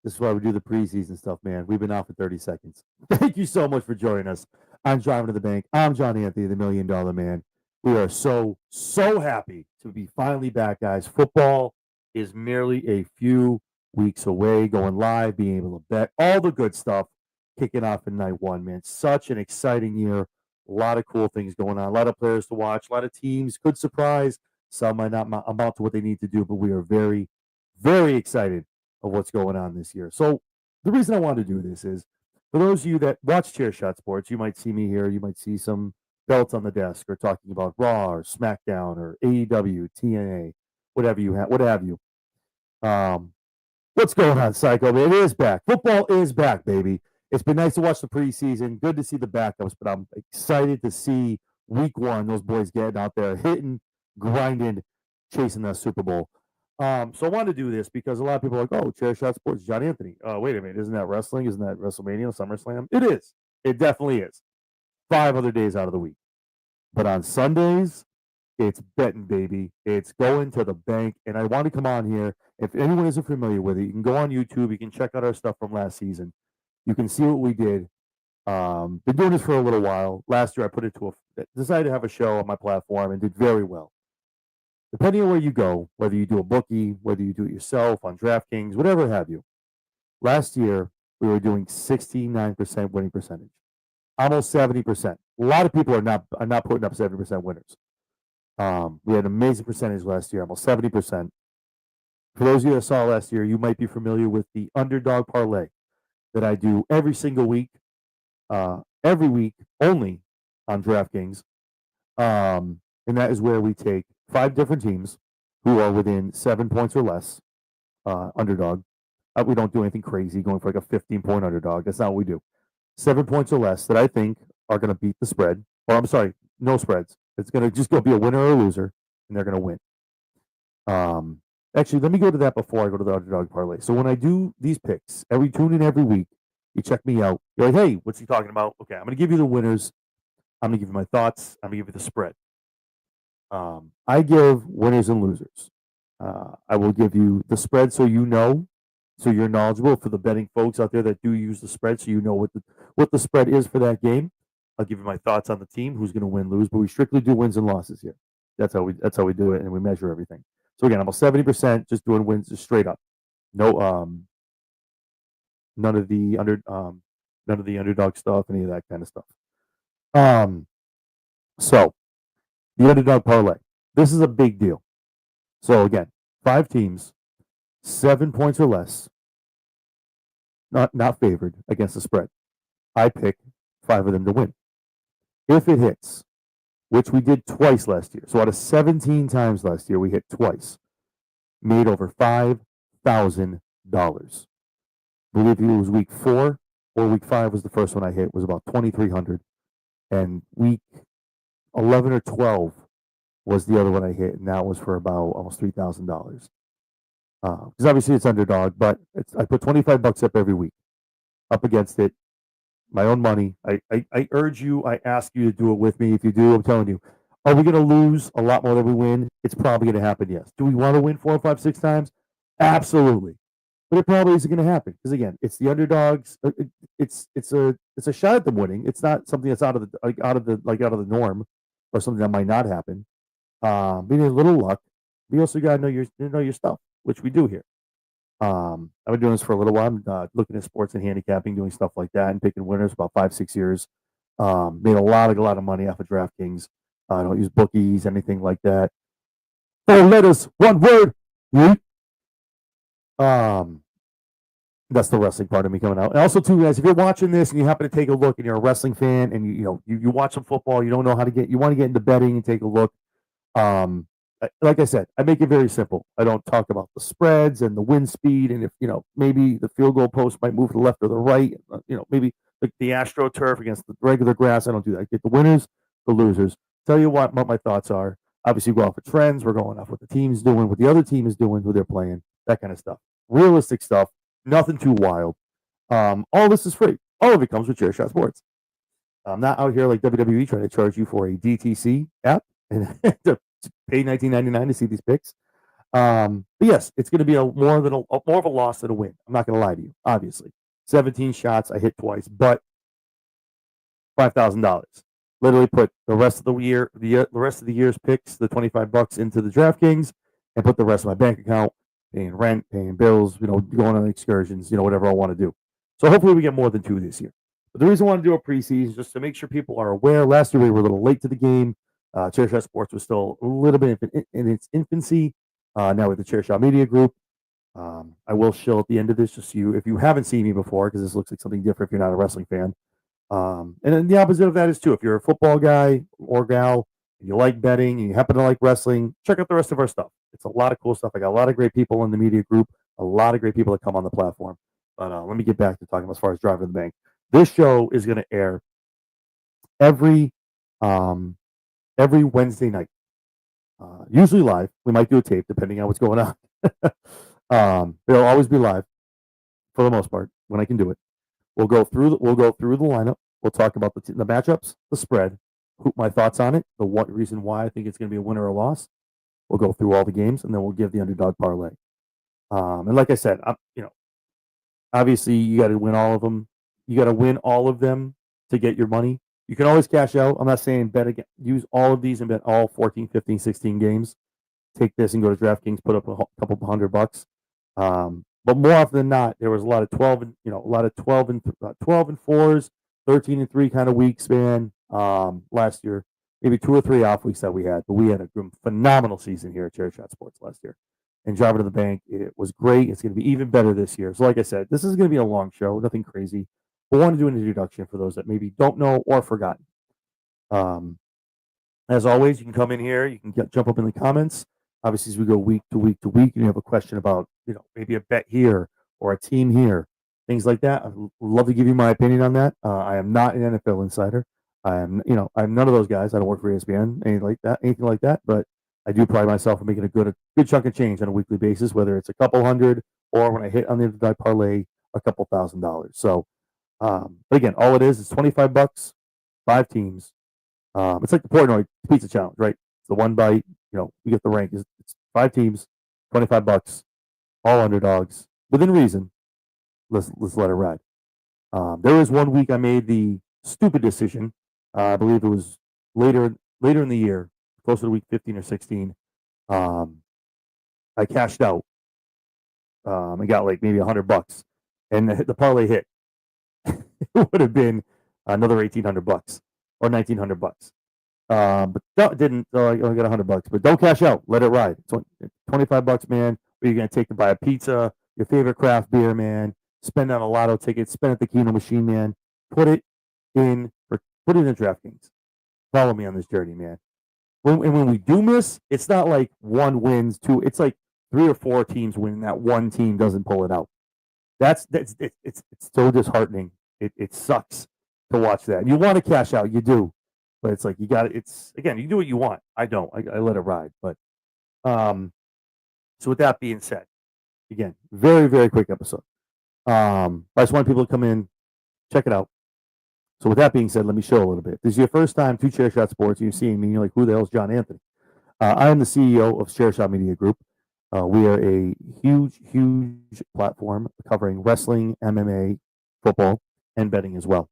This is why we do the preseason stuff, man. We've been out for 30 seconds. Thank you so much for joining us. I'm Driving to the Bank. I'm John Anthony, the Million Dollar Man. We are so happy to be finally back, guys. Football is merely a few weeks away, going live, being able to bet, all the good stuff kicking off in night one, man. Such an exciting year. A lot of cool things going on. A lot of players to watch. A lot of teams could surprise. Some might not amount to what they need to do, but we are very excited of what's going on this year. So the reason I wanted to do this is for those of you that watch Chair Shot Sports, you might see me here. You might see some belts on the desk or talking about Raw or SmackDown or AEW, TNA, what have you. What's going on, Psycho? It is back. Football is back, baby. It's been nice to watch the preseason. Good to see the backups, but I'm excited to see week one, those boys getting out there, hitting, grinding, chasing that Super Bowl. So I wanted to do this because a lot of people are like, oh, Chair Shot Sports, John Anthony. Wait a minute, isn't that wrestling? Isn't that WrestleMania, SummerSlam? It is. It definitely is. 5 other days out of the week. But on Sundays, it's betting, baby. It's going to the bank. And I want to come on here. If anyone isn't familiar with it, you can go on YouTube. You can check out our stuff from last season. You can see what we did. Been doing this for a little while. Last year, I put it to decided to have a show on my platform and did very well. Depending on where you go, whether you do a bookie, whether you do it yourself on DraftKings, whatever have you. Last year, we were doing 69% winning percentage, almost 70%. A lot of people are not putting up 70% winners. We had an amazing percentage last year, almost 70%. For those of you that saw last year, you might be familiar with the underdog parlay that I do every single week, every week only on DraftKings. And that is where we take 5 different teams who are within 7 points or less, underdog. We don't do anything crazy, going for like a 15-point underdog. That's not what we do. 7 points or less that I think are going to beat the spread. Or I'm sorry, no spreads. It's going to just go be a winner or a loser, and they're going to win. Actually, let me go to that before I go to the underdog parlay. So when I do these picks, tune in every week, you check me out. You're like, hey, what's he talking about? Okay, I'm going to give you the winners. I'm going to give you my thoughts. I'm going to give you the spread. I give winners and losers. I will give you the spread so you know, so you're knowledgeable for the betting folks out there that do use the spread, so you know what the spread is for that game. I'll give you my thoughts on the team, who's going to win, lose, but we strictly do wins and losses here. That's how we do it, and we measure everything. So again, almost 70% just doing wins just straight up. No none of the underdog stuff, any of that kind of stuff. So the underdog parlay. This is a big deal. So again, 5 teams, 7 points or less, not favored against the spread. I pick 5 of them to win. If it hits, which we did twice last year. So out of 17 times last year, we hit twice. Made over $5,000. I believe it was week 4 or week 5 was the first one I hit. It was about $2,300. And week 11 or 12 was the other one I hit, and that was for about almost $3,000. Because obviously it's underdog, but I put $25 up every week, up against it. My own money. I urge you, I ask you to do it with me. If you do, I'm telling you, are we going to lose a lot more than we win? It's probably going to happen, yes. Do we want to win 4, 5, 6 times? Absolutely. But it probably isn't going to happen because again, it's the underdogs. It's a shot at them winning. It's not something that's out of the norm or something that might not happen. We need a little luck. We also got to know your stuff, which we do here. I've been doing this for a little while. I'm looking at sports and handicapping, doing stuff like that, and picking winners about 5, 6 years. Made a lot of money off of DraftKings. I don't use bookies, anything like that. 4 letters, 1 word. That's the wrestling part of me coming out. And also, too, guys, if you're watching this and you happen to take a look and you're a wrestling fan and you watch some football, you don't know how to you want to get into betting and take a look. Like I said, I make it very simple. I don't talk about the spreads and the wind speed, and if maybe the field goal post might move to the left or the right. Maybe the AstroTurf against the regular grass. I don't do that. I get the winners, the losers. Tell you what my thoughts are. Obviously, we go off of trends. We're going off what the team's doing, what the other team is doing, who they're playing, that kind of stuff. Realistic stuff. Nothing too wild. All this is free. All of it comes with Chair Shot Sports. I'm not out here like WWE trying to charge you for a DTC app and to pay $19.99 to see these picks. But yes, it's going to be more of a loss than a win. I'm not going to lie to you. Obviously, 17 shots, I hit twice, but $5,000. Literally put the rest of the rest of the year's picks, the $25 into the DraftKings, and put the rest of my bank account, paying rent, paying bills, going on excursions, whatever I want to do. So hopefully we get more than 2 this year. But the reason I want to do a preseason is just to make sure people are aware. Last year we were a little late to the game. Chairshot Sports was still a little bit in its infancy. Now with the Chairshot Media Group, I will shill at the end of this, just so if you haven't seen me before, because this looks like something different if you're not a wrestling fan. And then the opposite of that is too, if you're a football guy or gal, and you like betting and you happen to like wrestling, check out the rest of our stuff. It's a lot of cool stuff. I got a lot of great people in the media group, a lot of great people that come on the platform. But let me get back to talking as far as Driving the Bank. This show is going to air every Wednesday night, usually live. We might do a tape depending on what's going on. It'll always be live for the most part when I can do it. We'll go through the lineup. We'll talk about the matchups, the spread, my thoughts on it, the reason why I think it's going to be a win or a loss. We'll go through all the games, and then we'll give the underdog parlay. And like I said, obviously you got to win all of them. You got to win all of them to get your money. You can always cash out. I'm not saying bet again. Use all of these and bet all 14, 15, 16 games. Take this and go to DraftKings, put up a couple $100. But more often than not, there was a lot of 12 and 12 and 4s, 13 and 3 kind of weeks, man. Last year, maybe 2 or 3 off weeks that we had, but we had a phenomenal season here at Chairshot Sports last year. And Driving to the Bank, it was great. It's going to be even better this year. So, like I said, this is going to be a long show, nothing crazy. But I want to do an introduction for those that maybe don't know or forgotten. As always, you can come in here, you can jump up in the comments. Obviously, as we go week to week to week, and you have a question about, maybe a bet here or a team here, things like that. I'd love to give you my opinion on that. I am not an NFL insider. I'm none of those guys. I don't work for ESPN, anything like that. But I do pride myself on making a good chunk of change on a weekly basis, whether it's a couple hundred or when I hit on the underdog parlay, a couple $1,000. So, but again, all it is $25, 5 teams. It's like the Portnoy Pizza Challenge, right? It's the one bite. We get the rank. It's 5 teams, $25, all underdogs within reason. Let's let it ride. There was one week I made the stupid decision. I believe it was later in the year, closer to week 15 or 16. I cashed out and got like maybe $100, and the parlay hit. It would have been another $1,800 or $1,900. But that didn't. So I only got $100. But don't cash out. Let it ride. It's $25, man. Where you're gonna take to buy a pizza, your favorite craft beer, man. Spend on a lotto ticket. Spend at the Keno machine, man. Put it in DraftKings. Follow me on this journey, man. When we do miss, it's not like one wins, 2. It's like 3 or 4 teams win. That one team doesn't pull it out. It's so disheartening. It sucks to watch that. You want to cash out, you do. But it's like you got it. It's again, you do what you want. I don't. I let it ride. But so with that being said, again, very very quick episode. I just want people to come in, check it out. So with that being said, let me show a little bit. This is your first time to Chairshot Sports. You're seeing me. You're like, who the hell is John Anthony? I am the CEO of Chairshot Media Group. We are a huge platform covering wrestling, MMA, football, and betting as well.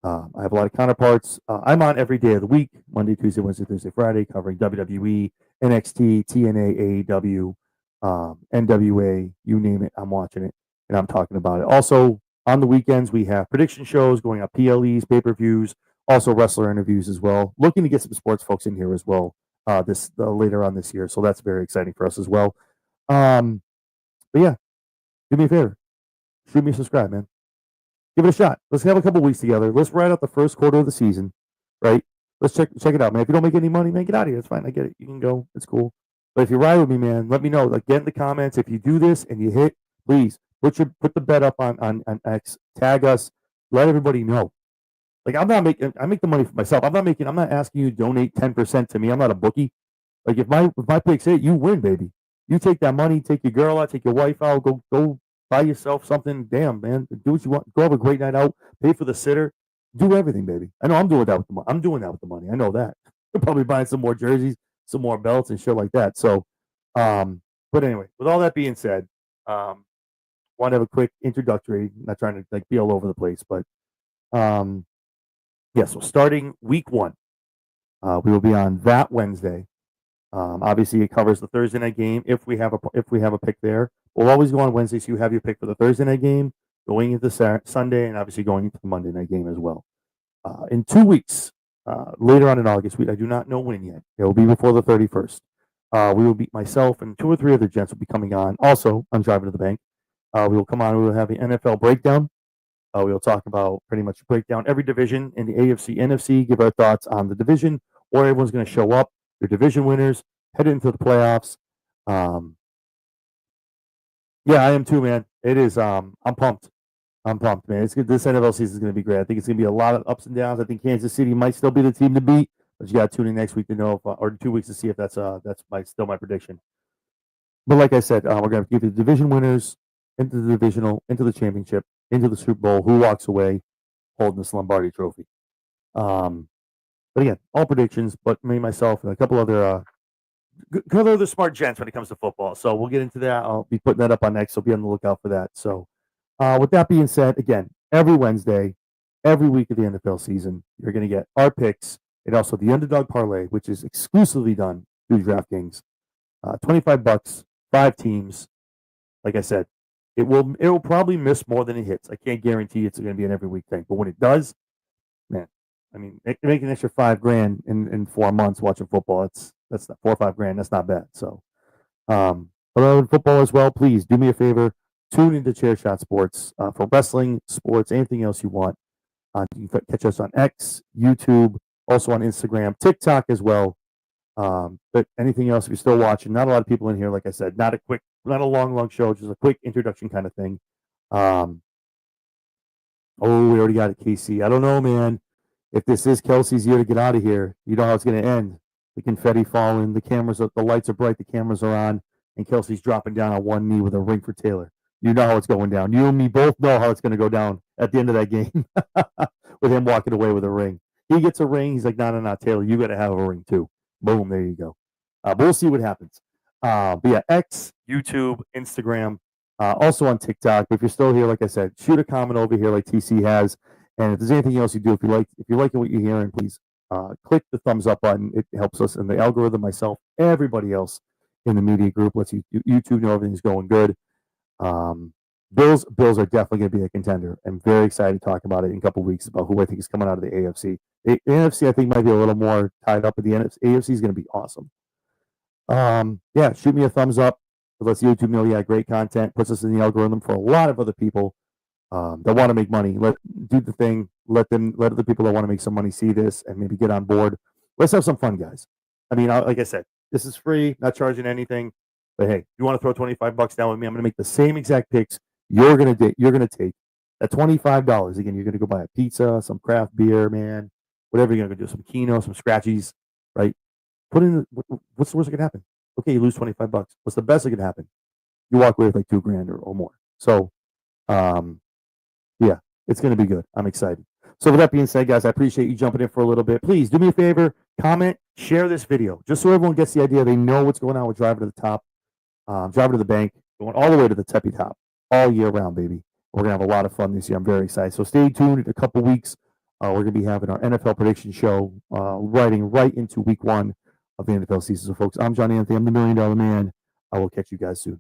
I have a lot of counterparts. I'm on every day of the week, Monday, Tuesday, Wednesday, Thursday, Friday, covering WWE, NXT, TNA, AEW, NWA, you name it, I'm watching it, and I'm talking about it. Also, on the weekends, we have prediction shows going on, PLEs, pay-per-views, also wrestler interviews as well. Looking to get some sports folks in here as well later on this year, so that's very exciting for us as well. But yeah, do me a favor. Shoot me a subscribe, man. Give it a shot. Let's have a couple weeks together. Let's ride out the first quarter of the season, right? Let's check it out, man. If you don't make any money, man, get out of here. It's fine. I get it. You can go. It's cool. But if you ride with me, man, let me know. Like, get in the comments. If you do this and you hit, please put the bet up on X. Tag us. Let everybody know. Like, I make the money for myself. I'm not asking you to donate 10% to me. I'm not a bookie. Like, if my picks hit, you win, baby. You take that money, take your girl out, take your wife out, go buy yourself something. Damn, man. Do what you want. Go have a great night out. Pay for the sitter. Do everything, baby. I know I'm doing that with the money. I'm doing that with the money. I know that. You're probably buying some more jerseys, some more belts, and shit like that. So, But anyway, with all that being said, want to have a quick introductory. Not trying to like be all over the place, but um, yeah. So starting week one, we will be on that Wednesday. Obviously, it covers the Thursday night game if we have a pick there. We'll always go on Wednesday, so you have your pick for the Thursday night game, going into Sunday, and obviously going into the Monday night game as well. In 2 weeks, later on in August, I do not know when yet. It will be before the 31st. We will be myself and 2 or 3 other gents will be coming on. Also, I'm driving to the bank. We will come on. We will have an NFL breakdown. We will talk about pretty much break down every division in the AFC, NFC, give our thoughts on the division, where everyone's going to show up, their division winners, head into the playoffs. Yeah, I am too, man. It is. I'm pumped. I'm pumped, man. It's good. This NFL season is going to be great. I think it's going to be a lot of ups and downs. I think Kansas City might still be the team to beat, but you got to tune in next week to know if, or 2 weeks to see if that's still my prediction. But like I said, we're going to give the division winners into the divisional, into the championship, into the Super Bowl. Who walks away holding this Lombardi Trophy? But again, all predictions. But me, myself, and a couple other smart gents when it comes to football. So we'll get into that. I'll be putting that up on next. So be on the lookout for that. So with that being said, again, every Wednesday, every week of the NFL season, you're going to get our picks and also the underdog parlay, which is exclusively done through DraftKings. $25, 5 teams. Like I said, it will probably miss more than it hits. I can't guarantee it's going to be an every week thing, but when it does, man, I mean, make an extra $5,000 in 4 months watching football. That's not $4 or $5,000. That's not bad. So, but on football as well, please do me a favor. Tune into Chair Shot Sports for wrestling, sports, anything else you want. You can catch us on X, YouTube, also on Instagram, TikTok as well. But anything else, if you're still watching, not a lot of people in here, like I said, not a long show, just a quick introduction kind of thing. We already got it, KC. I don't know, man. If this is Kelsey's year to get out of here, you know how it's going to end. The confetti falling, the lights are bright, the cameras are on, and Kelsey's dropping down on one knee with a ring for Taylor. You know how it's going down. You and me both know how it's going to go down at the end of that game with him walking away with a ring. He gets a ring. He's like, no, Taylor, you got to have a ring too. Boom, there you go. But we'll see what happens. But yeah, X, YouTube, Instagram, also on TikTok. But if you're still here, like I said, shoot a comment over here like TC has. And if there's anything else you do, if you're liking what you're hearing, please click the thumbs up button. It helps us in the algorithm, myself, everybody else in the media group. Lets YouTube know everything's going good. Bills are definitely going to be a contender. I'm very excited to talk about it in a couple of weeks about who I think is coming out of the AFC. The NFC, I think, might be a little more tied up, but the AFC is going to be awesome. Yeah, shoot me a thumbs up. It lets YouTube know, yeah, great content. Puts us in the algorithm for a lot of other people that want to make money. Do the thing. Let other people that want to make some money see this and maybe get on board. Let's have some fun, guys. I mean, like I said, this is free, not charging anything. But hey, you want to throw $25 down with me? I'm going to make the same exact picks you're going to take. At $25, again, you're going to go buy a pizza, some craft beer, man, whatever you're going to do, some Keno, some Scratchies, right? What's the worst that could happen? Okay, you lose $25. What's the best that could happen? You walk away with like $2,000 or more. So, yeah, it's going to be good. I'm excited. So with that being said, guys, I appreciate you jumping in for a little bit. Please do me a favor, comment, share this video, just so everyone gets the idea. They know what's going on with Driving to the Top, Driving to the Bank, going all the way to the Teppy Top, all year round, baby. We're going to have a lot of fun this year. I'm very excited. So stay tuned. In a couple weeks, we're going to be having our NFL prediction show, riding right into week one of the NFL season. So, folks, I'm John Anthony. I'm the $1 Million Man. I will catch you guys soon.